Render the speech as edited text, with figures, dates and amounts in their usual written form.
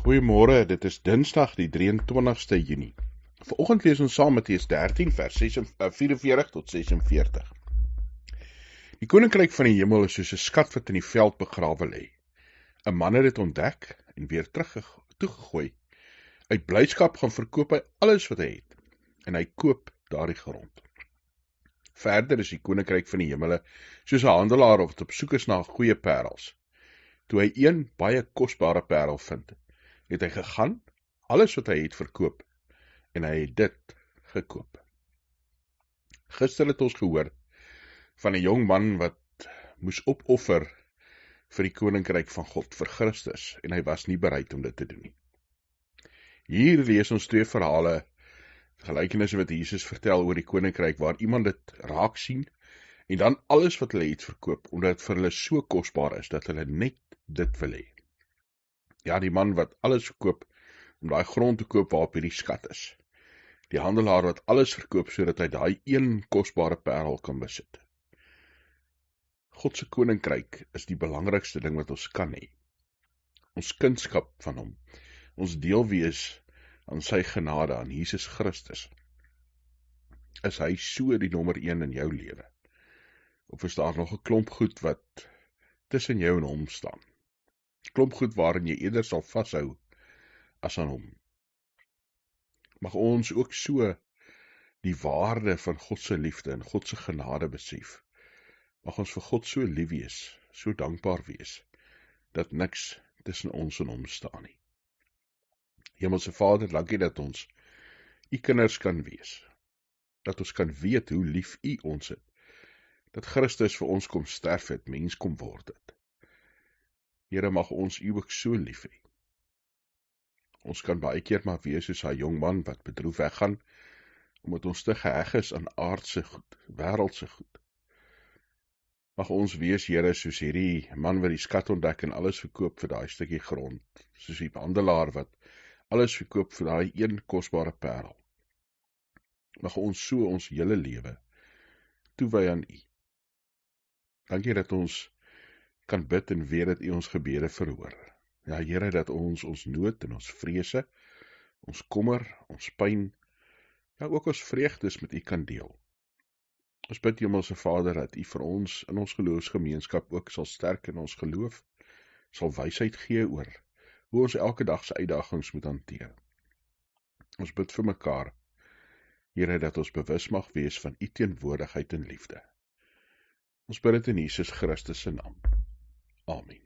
Goeiemôre, dit is Dinsdag die 23ste Junie. Vanoggend lees ons saam Matteus 13 vers 44 tot 46. Die koninkryk van die hemel is soos 'n skat wat in die veld begrawe lê. 'n Man het dit ontdek en weer toegegooi. Uit blydskap gaan verkoop hy alles wat hy het en hy koop daardie grond. Verder is die koninkryk van die hemele soos 'n handelaar wat op soek is na goeie parels. Toe hy een baie kosbare parel vind, het hy gegaan, alles wat hy het verkoop, en hy het dit gekoop. Gister het ons gehoor van 'n jong man wat moes opoffer vir die koninkryk van God, vir Christus, en hy was nie bereid om dit te doen nie. Hier lees ons twee verhale, gelykenisse wat Jesus vertel oor die koninkryk, waar iemand dit raak sien, en dan alles wat hulle het verkoop, omdat het vir hulle so kosbaar is, dat hulle net dit wil hê. Ja, die man wat alles verkoop, om daai grond te koop waarop hierdie skat is. Die handelaar wat alles verkoop, sodat hy daai een kosbare parel kan besit. God se koninkryk is die belangrikste ding wat ons kan hê. Ons kindskap van hom, ons deel wees aan sy genade, aan Jesus Christus. Is hy so die nommer 1 in jou lewe? Of is daar nog 'n klomp goed wat tussen jou en hom staan? Klomp goed waarin jy eerder sal vashou as aan hom. Mag ons ook so die waarde van God se liefde en God se genade besef. Mag ons vir God so lief wees, so dankbaar wees, dat niks tussen ons en hom staan nie. Hemelse Vader, dankie dat ons u kinders kan wees. Dat ons kan weet hoe lief u ons het. Dat Christus vir ons kom sterf het, mens kom word het. Here, mag ons u ook so lief hê. Ons kan baie keer maar wees soos 'n jong man wat bedroef weggaan, omdat ons te geheg is aan aardse goed, wêreldse goed. Mag ons wees, Here, soos hierdie man wat die skat ontdek en alles verkoop vir daai stukkie grond, soos die handelaar wat alles verkoop vir daai een kosbare parel. Mag ons so ons hele lewe toewy aan u. Dankie dat ons kan bid en weet dat u ons gebede verhoor. Ja, Here, dat ons nood en ons vrese, ons kommer, ons pyn, ja, ook ons vreugdes met u kan deel. Ons bid, Hemelse Vader, dat u vir ons in ons geloofsgemeenskap ook sal sterk in ons geloof, sal wysheid gee oor hoe ons elke dag se uitdagings moet hanteer. Ons bid vir mekaar, Here, dat ons bewus mag wees van u teenwoordigheid en liefde. Ons bid dit in Jesus Christus se naam. Amen.